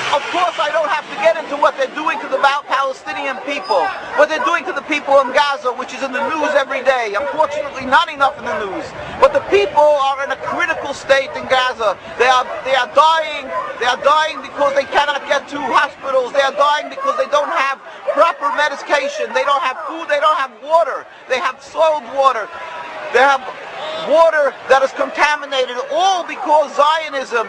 Of course, I don't have to get into what they're doing to the Palestinian people, what they're doing to the people in Gaza, which is in the news every day. Unfortunately, not enough in the news. But the people are in a critical state in Gaza. They are dying. They are dying because they cannot get to hospitals. They are dying because they don't have proper medication. They don't have food. They don't have water. They have soiled water. They have water that is contaminated, all because Zionism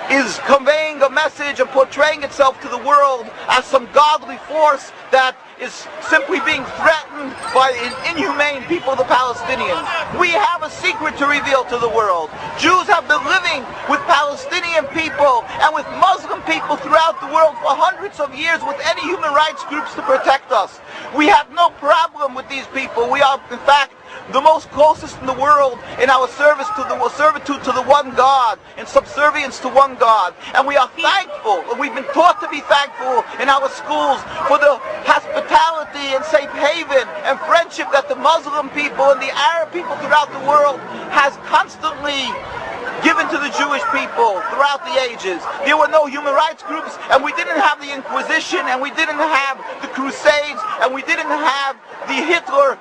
is conveying a message and portraying itself to the world as some godly force that is simply being threatened by inhumane people, the Palestinians. We have a secret to reveal to the world. Jews have been living with Palestinian people and with Muslim people throughout the world for hundreds of years with any human rights groups to protect us. We have no problem with these people. We are, in fact, the most closest in the world in our servitude to the one God, in subservience to one God. And we are thankful, and we've been taught to be thankful in our schools for the hospitality and safe haven and friendship that the Muslim people and the Arab people throughout the world has constantly given to the Jewish people throughout the ages. There were no human rights groups, and we didn't have the Inquisition, and we didn't have the Crusades, and we didn't have the Hitler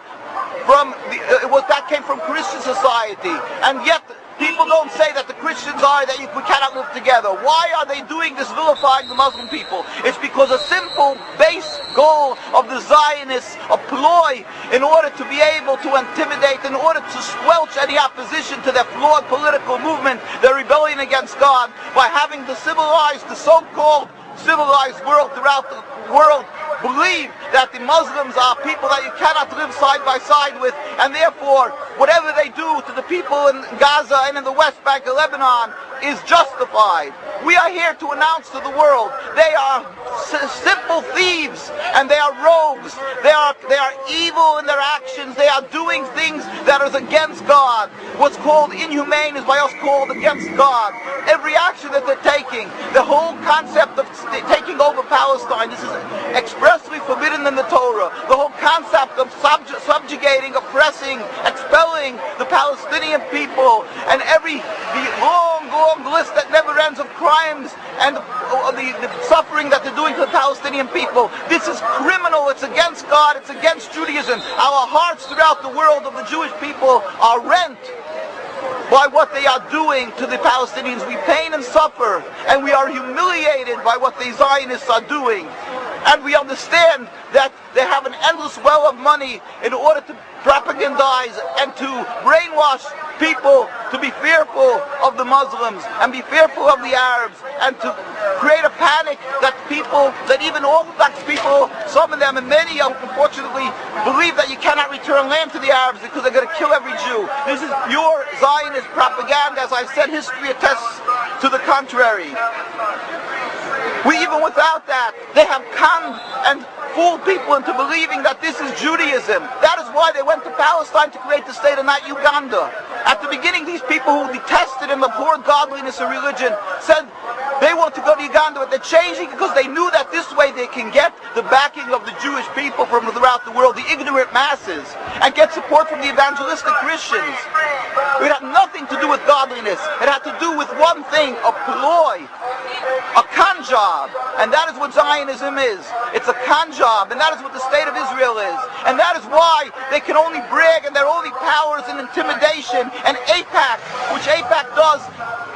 that came from Christian society. And yet people don't say that the Christians are that we cannot live together. Why are they doing this, vilifying the Muslim people? It's because a simple base goal of the Zionists, a ploy in order to be able to intimidate, in order to squelch any opposition to their flawed political movement, their rebellion against God, by having the so-called civilized world throughout the world believe that the Muslims are people that you cannot live side by side with, and therefore whatever they do to the people in Gaza and in the West Bank of Lebanon is justified. We are here to announce to the world they are simple thieves and they are rogues. They are evil in their actions. They are doing things that is against God. What's called inhumane is by us called against God. Every action that they're taking, the whole concept of taking over Palestine, this is expressly forbidden in the Torah. The whole concept of subjugating, oppressing, expelling the Palestinian people, and the long list that never ends of crimes and the suffering that they're doing to the Palestinian people. This is criminal. It's against God. It's against Judaism. Our hearts throughout the world of the Jewish people are rent by what they are doing to the Palestinians. We pain and suffer, and we are humiliated by what the Zionists are doing. And we understand that they have an endless well of money in order to propagandize and to brainwash people to be fearful of the Muslims and be fearful of the Arabs, and to create a panic that even Orthodox people, some of them and many unfortunately, believe that you cannot return land to the Arabs because they're going to kill every Jew. This is pure Zionist propaganda. As I said, history attests to the contrary. Even without that, they have conned and fooled people into believing that this is Judaism. That is why they went to Palestine to create the state and not Uganda. At the beginning, these people who detested and abhorred godliness and religion said they want to go to Uganda, but they're changing because they knew that this way they can get the backing of the Jewish people from throughout the world, the ignorant masses, and get support from the evangelistic Christians. It had nothing to do with godliness. It had to do with one thing, a ploy, a con job. And that is what Zionism is. It's a con job, and that is what the state of Israel is. And that is why they can only brag, and their only powers in intimidation. And AIPAC, which AIPAC does,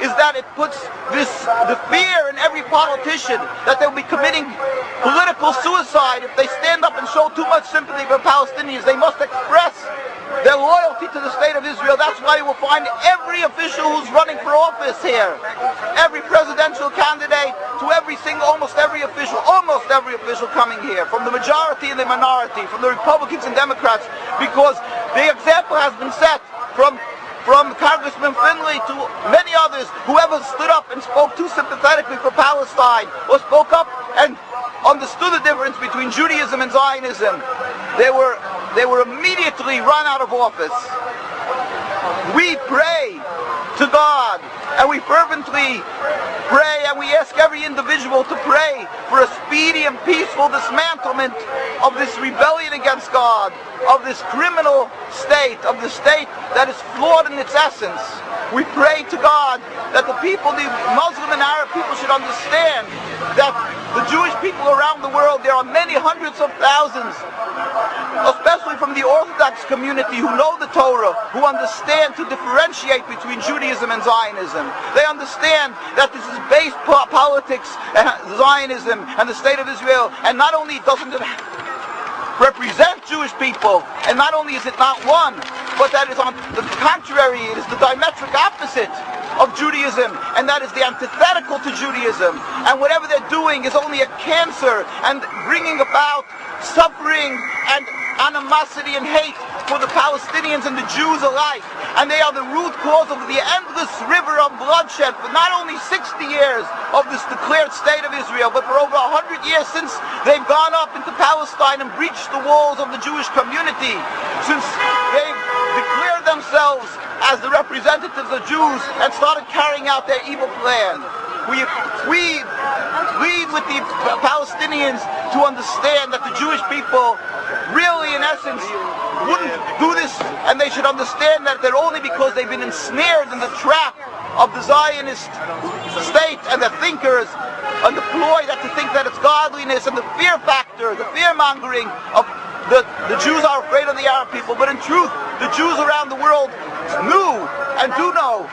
is that it puts the fear in every politician that they'll be committing political suicide if they stand up and show too much sympathy for Palestinians. They must express their loyalty to the state of Israel. That's why you will find every official who's running for office here, every presidential candidate, to almost every official coming here, from the majority and the minority, from the Republicans and Democrats, because the example has been set from Congressman Finley to many others. Whoever stood up and spoke too sympathetically for Palestine, or spoke up and understood the difference between Judaism and Zionism, they were immediately run out of office. We pray to to God, and we fervently pray, and we ask every individual to pray for a speedy and peaceful dismantlement of this rebellion against God, of this criminal state, of the state that is flawed in its essence. We pray to God that the people, the Muslim and Arab people, should understand that the Jewish people around the world, there are many hundreds of thousands, especially from the Orthodox community, who know the Torah, who understand to differentiate between Judaism and Zionism. They understand that this is base politics, Zionism and the state of Israel, and not only doesn't it represent Jewish people, and not only is it not one, but that is on the contrary, it is the diametric opposite of Judaism, and that is the antithetical to Judaism. And whatever they're doing is only a cancer and bringing about suffering and animosity and hate for the Palestinians and the Jews alike. And they are the root cause of the endless river of bloodshed for not only 60 years of this declared state of Israel, but for over 100 years since they've gone up into Palestine and breached the walls of the Jewish community, since they've declared themselves as the representatives of Jews and started carrying out their evil plan. We plead with the Palestinians to understand that the Jewish people really, in essence, wouldn't do this, and they should understand that they're only because they've been ensnared in the trap of the Zionist state and the thinkers and the ploy that to think that it's godliness and the fear factor, the fear-mongering of the Jews are afraid of the Arab people. But in truth, the Jews around the world knew and do know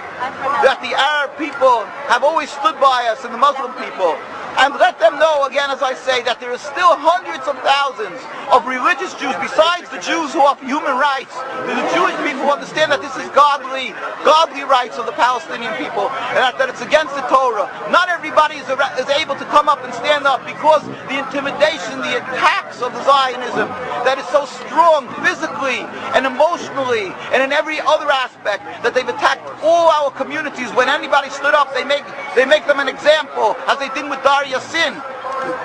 that the Arab people have always stood by us and the Muslim people. And let them know, again as I say, that there is still hundreds of thousands of religious Jews, besides the Jews who offer human rights. The Jewish people who understand that this is godly rights of the Palestinian people, and that it's against the Torah. Not everybody is able to come up and stand up, because the intimidation, the attacks of the Zionism that is so strong physically and emotionally and in every other aspect, that they've attacked all our communities. When anybody stood up, they make them an example, as they did with Yassin.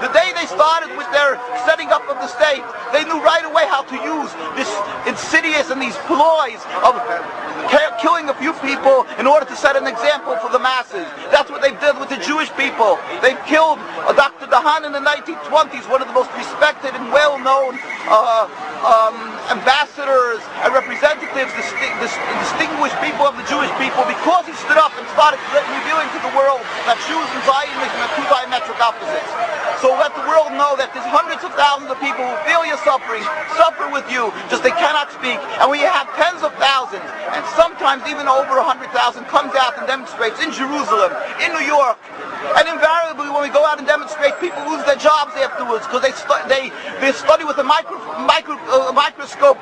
The day they started with their setting up of the state, they knew right away how to use this insidious and these ploys of killing a few people in order to set an example for the masses. That's what they did with the Jewish people. They killed Dr. Dahan in the 1920s, one of the most respected and well-known ambassadors and representatives, distinguished people of the Jewish people, because he stood up and started revealing to the world that Jews and Zionism are two diametric opposites. So let the world know that there's hundreds of thousands of people who feel your suffering, suffer with you, just they cannot speak. And we have tens of thousands, and sometimes even over 100,000 comes out and demonstrates in Jerusalem, in New York. And invariably when we go out and demonstrate, people lose their jobs afterwards, because they study with a microscope,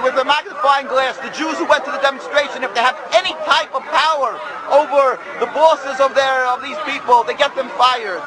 with a magnifying glass, the Jews who went to the demonstration. If they have any type of power over the bosses of these people, they get them fired.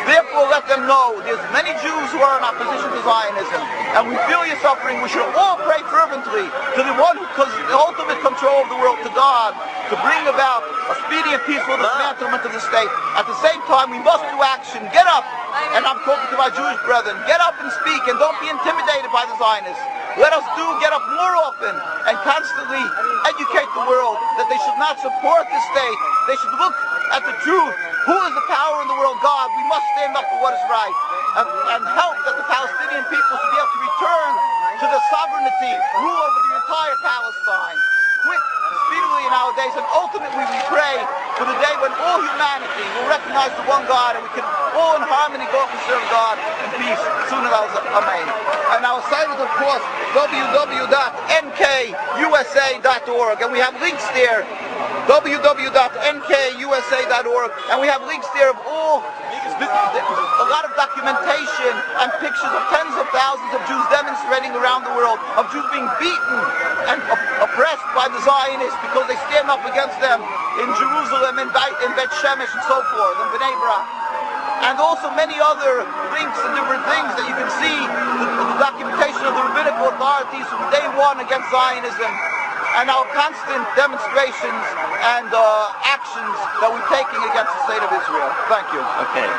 Therefore, let them know there's many Jews who are in opposition to Zionism, and we feel your suffering. We should all pray fervently to the one who has the ultimate control of the world, to God, to bring about a speedy and peaceful dismantlement of the state. At the same time, we must do action. Get up, and I'm talking to my Jewish brethren, get up and speak, and don't be intimidated by the Zionists. Let us get up more often and constantly educate the world that they should not support the state. They should look at the truth. Who is the power in the world? God. We must stand up for what is right and help that the Palestinian people should be able to return to the sovereignty, rule over the entire Palestine. Quick, speedily nowadays, and ultimately we pray for the day when all humanity will recognize the one God, and we can all in harmony go up and serve God in peace. Sooner or later, amen. And our site is, of course, www.nkusa.org, and we have links there, www.nkusa.org, and we have links there of a lot of documentation and pictures of tens of thousands of Jews demonstrating around the world, of Jews being beaten and oppressed by the Zionists because they stand up against them in Jerusalem, in Bet Shemesh, and so forth, in Bnei Brak. And also many other links and different things that you can see, the documentation of the rabbinical authorities from day one against Zionism, and our constant demonstrations and actions that we're taking against the state of Israel. Thank you. Okay.